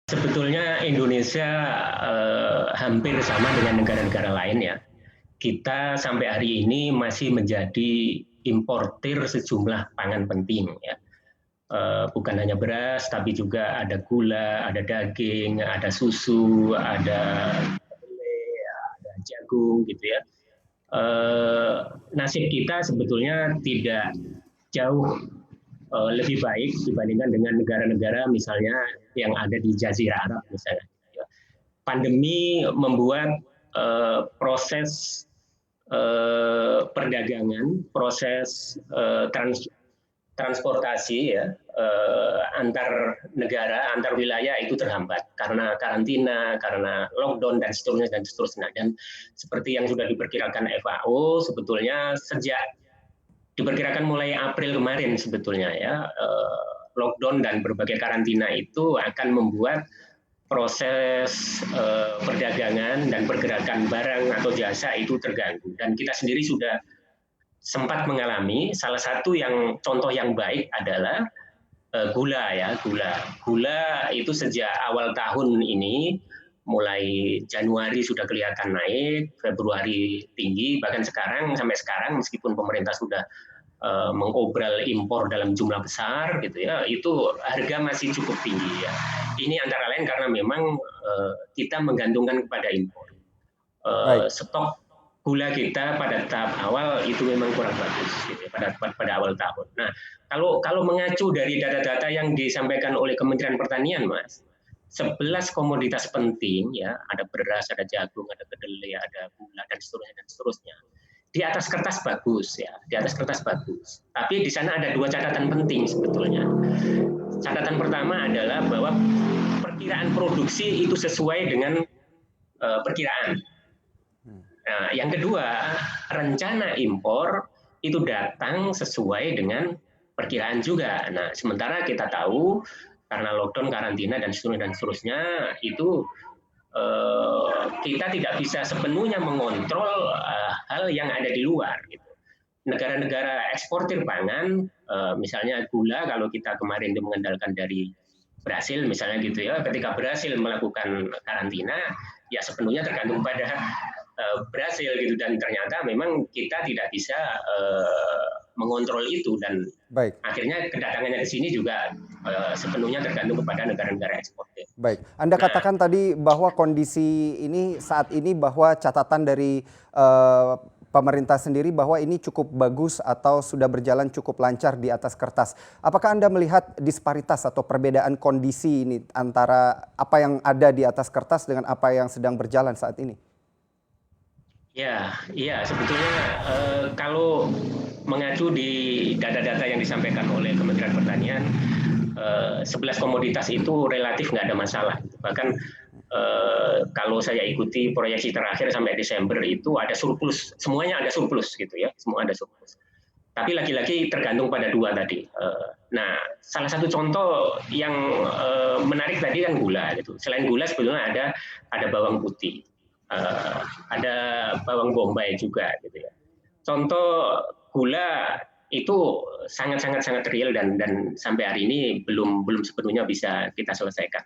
Sebetulnya Indonesia hampir sama dengan negara-negara lain ya. Kita sampai hari ini masih menjadi importir sejumlah pangan penting ya. Bukan hanya beras, tapi juga ada gula, ada daging, ada susu, ada kedelai, ada jagung gitu ya. Nasib kita sebetulnya tidak jauh lebih baik dibandingkan dengan negara-negara misalnya yang ada di Jazirah Arab misalnya. Pandemi membuat proses perdagangan, proses transportasi ya antar negara, antar wilayah itu terhambat karena karantina, karena lockdown dan seterusnya dan seterusnya. Dan seperti yang sudah diperkirakan FAO, sebetulnya sejak diperkirakan mulai April kemarin sebetulnya ya lockdown dan berbagai karantina itu akan membuat proses perdagangan dan pergerakan barang atau jasa itu terganggu. Dan kita sendiri sudah sempat mengalami salah satu yang contoh yang baik adalah gula ya, gula itu sejak awal tahun ini mulai Januari sudah kelihatan naik, Februari tinggi, bahkan sampai sekarang meskipun pemerintah sudah mengobral impor dalam jumlah besar gitu ya, itu harga masih cukup tinggi ya. Ini antara lain karena memang kita menggantungkan kepada impor. Stok gula kita pada tahap awal itu memang kurang bagus gitu, pada awal tahun. Nah, kalau mengacu dari data-data yang disampaikan oleh Kementerian Pertanian, Mas, 11 komoditas penting ya, ada beras, ada jagung, ada kedelai, ada gula dan seterusnya. Di atas kertas bagus ya, di atas kertas bagus. Tapi di sana ada dua catatan penting sebetulnya. Catatan pertama adalah bahwa perkiraan produksi itu sesuai dengan perkiraan. Nah, yang kedua, rencana impor itu datang sesuai dengan perkiraan juga. Nah, sementara kita tahu karena lockdown, karantina dan seterusnya itu kita tidak bisa sepenuhnya mengontrol hal yang ada di luar. Gitu. Negara-negara eksportir pangan, misalnya gula, kalau kita kemarin mengandalkan dari Brasil misalnya gitu ya, ketika Brasil melakukan karantina, ya sepenuhnya tergantung pada Brasil gitu, dan ternyata memang kita tidak bisa mengontrol itu dan akhirnya kedatangannya ke sini juga sepenuhnya tergantung kepada negara-negara eksportir. Baik, Anda katakan tadi bahwa kondisi ini saat ini bahwa catatan dari pemerintah sendiri bahwa ini cukup bagus atau sudah berjalan cukup lancar di atas kertas. Apakah Anda melihat disparitas atau perbedaan kondisi ini antara apa yang ada di atas kertas dengan apa yang sedang berjalan saat ini? Ya, sebetulnya kalau mengacu di data-data yang disampaikan oleh Kementerian Pertanian, 11 komoditas itu relatif nggak ada masalah. Bahkan kalau saya ikuti proyeksi terakhir sampai Desember itu ada surplus, semuanya ada surplus gitu ya, semua ada surplus. Tapi lagi-lagi tergantung pada dua tadi. Nah, salah satu contoh yang menarik tadi kan gula gitu. Selain gula sebetulnya ada bawang putih. Ada bawang bombay juga gitu ya. Contoh gula itu sangat real dan sampai hari ini belum sepenuhnya bisa kita selesaikan.